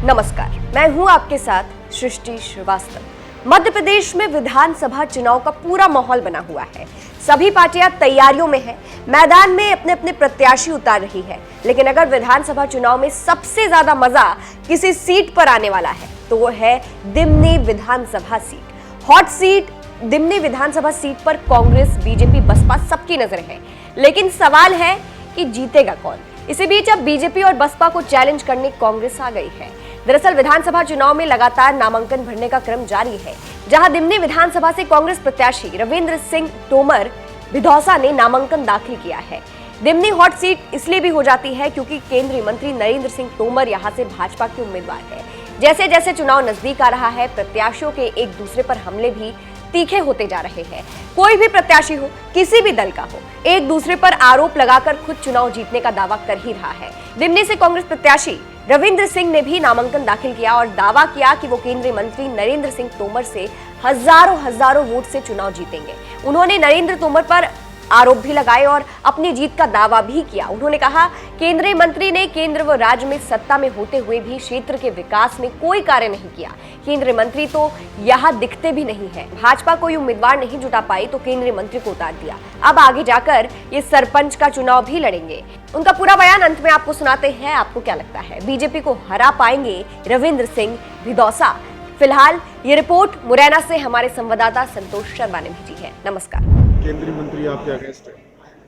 नमस्कार, मैं हूं आपके साथ सृष्टि श्रीवास्तव। मध्य प्रदेश में विधानसभा चुनाव का पूरा माहौल बना हुआ है। सभी पार्टियां तैयारियों में हैं, मैदान में अपने अपने प्रत्याशी उतार रही है। लेकिन अगर विधानसभा चुनाव में सबसे ज्यादा मजा किसी सीट पर आने वाला है तो वो है दिमनी विधानसभा सीट। हॉट सीट दिमनी विधानसभा सीट पर कांग्रेस, बीजेपी, बसपा सबकी नजर है। लेकिन सवाल है कि जीतेगा कौन। इसी बीच अब बीजेपी और बसपा को चैलेंज करने कांग्रेस आ गई है। दरअसल विधानसभा चुनाव में लगातार नामांकन भरने का क्रम जारी है, जहां दिमनी विधानसभा से कांग्रेस प्रत्याशी रविंद्र सिंह तोमर भिदौसा ने नामांकन दाखिल किया है। दिमनी हॉट सीट इसलिए भी हो जाती है क्योंकि केंद्रीय मंत्री नरेंद्र सिंह तोमर यहां से भाजपा के उम्मीदवार है। जैसे जैसे चुनाव नजदीक आ रहा है, प्रत्याशियों के एक दूसरे पर हमले भी तीखे होते जा रहे हैं। कोई भी प्रत्याशी हो, किसी भी दल का हो, एक दूसरे पर आरोप लगाकर खुद चुनाव जीतने का दावा कर ही रहा है। दिमनी से कांग्रेस प्रत्याशी रविंद्र सिंह ने भी नामांकन दाखिल किया और दावा किया कि वो केंद्रीय मंत्री नरेंद्र सिंह तोमर से हजारों वोट से चुनाव जीतेंगे। उन्होंने नरेंद्र तोमर पर आरोप भी लगाए और अपनी जीत का दावा भी किया। उन्होंने कहा, केंद्रीय मंत्री ने केंद्र व राज्य में सत्ता में होते हुए भी क्षेत्र के विकास में कोई कार्य नहीं किया। केंद्रीय मंत्री तो यहाँ दिखते भी नहीं है। भाजपा कोई उम्मीदवार नहीं जुटा पाई तो केंद्रीय मंत्री को उतार दिया। अब आगे जाकर ये सरपंच का चुनाव भी लड़ेंगे। उनका पूरा बयान अंत में आपको सुनाते हैं। आपको क्या लगता है, बीजेपी को हरा पाएंगे रविंद्र सिंह भिदौसा? फिलहाल ये रिपोर्ट मुरैना से हमारे संवाददाता संतोष शर्मा ने भेजी है। नमस्कार। केंद्रीय मंत्री आपके अगेंस्ट है?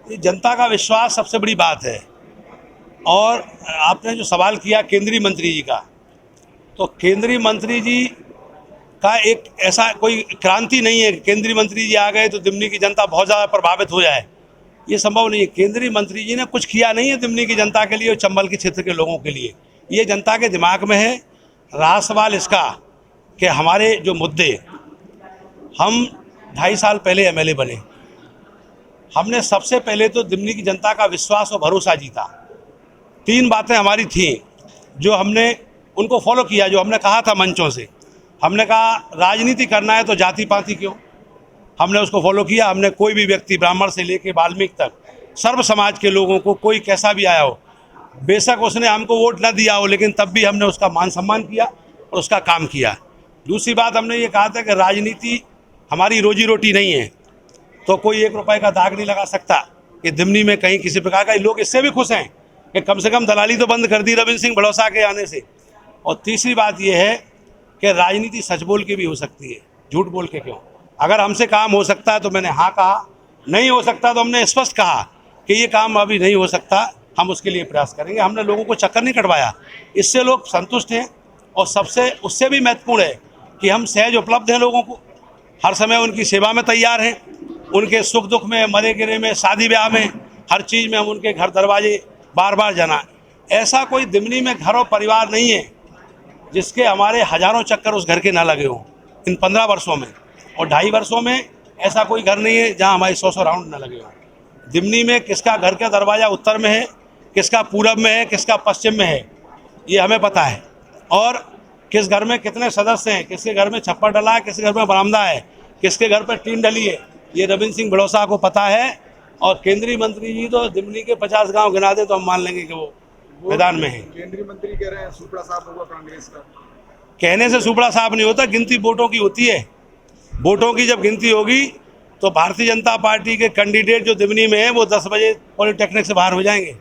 ये जनता का विश्वास सबसे बड़ी बात है। और आपने जो सवाल किया केंद्रीय मंत्री जी का, तो केंद्रीय मंत्री जी का एक ऐसा कोई क्रांति नहीं है। केंद्रीय मंत्री जी आ गए तो दिमनी की जनता बहुत ज़्यादा प्रभावित हो जाए, ये संभव नहीं है। केंद्रीय मंत्री जी ने कुछ किया नहीं है दिमनी की जनता के लिए और चंबल के क्षेत्र के लोगों के लिए। ये जनता के दिमाग में है। रहा सवाल इसका कि हमारे जो मुद्दे, हम 2.5 साल पहले एमएलए बने, हमने सबसे पहले तो दिमनी की जनता का विश्वास और भरोसा जीता। 3 बातें हमारी थी जो हमने उनको फॉलो किया, जो हमने कहा था मंचों से। हमने कहा राजनीति करना है तो जाति पाति क्यों, हमने उसको फॉलो किया। हमने कोई भी व्यक्ति, ब्राह्मण से लेकर वाल्मीकि तक, सर्व समाज के लोगों को, कोई कैसा भी आया हो, बेशक उसने हमको वोट न दिया हो, लेकिन तब भी हमने उसका मान सम्मान किया और उसका काम किया। दूसरी बात हमने ये कहा था कि राजनीति हमारी रोजी रोटी नहीं है, तो कोई 1 रुपए का दाग नहीं लगा सकता कि दिमनी में कहीं किसी प्रकार का। लोग इससे भी खुश हैं कि कम से कम दलाली तो बंद कर दी रविंद्र सिंह भिदौसा के आने से। और तीसरी बात यह है कि राजनीति सच बोल के भी हो सकती है, झूठ बोल के क्यों। अगर हमसे काम हो सकता है तो मैंने हाँ कहा, नहीं हो सकता तो हमने स्पष्ट कहा कि ये काम अभी नहीं हो सकता, हम उसके लिए प्रयास करेंगे। हमने लोगों को चक्कर नहीं कटवाया, इससे लोग संतुष्ट हैं। और सबसे उससे भी महत्वपूर्ण है कि हम सहज उपलब्ध हैं लोगों को, हर समय उनकी सेवा में तैयार हैं। उनके सुख दुख में, मरे गिरे में, शादी ब्याह में, हर चीज़ में हम उनके घर दरवाजे बार बार जाना। ऐसा कोई दिमनी में घर और परिवार नहीं है जिसके हमारे हजारों चक्कर उस घर के ना लगे हों इन 15 वर्षों में। और 2.5 वर्षों में ऐसा कोई घर नहीं है जहां हमारे 100 राउंड ना लगे हों। दिमनी में किसका घर का दरवाज़ा उत्तर में है, किसका पूरब में है, किसका पश्चिम में है, ये हमें पता है। और किस घर में कितने सदस्य हैं, किसके घर में छप्पर डला है, किसके घर में बरामदा है, किसके घर पर टीन डली है, ये रविंद्र सिंह भिदौसा को पता है। और केंद्रीय मंत्री जी तो दिमनी के 50 गांव गिना दे तो हम मान लेंगे कि वो मैदान में है। केंद्रीय मंत्री कह रहे हैं सुपड़ा साफ होगा कांग्रेस का। कहने से सुपड़ा साफ नहीं होता, गिनती वोटों की होती है। वोटों की जब गिनती होगी तो भारतीय जनता पार्टी के कैंडिडेट जो दिमनी में है वो 10 बजे पॉलिटेक्निक से बाहर हो जाएंगे।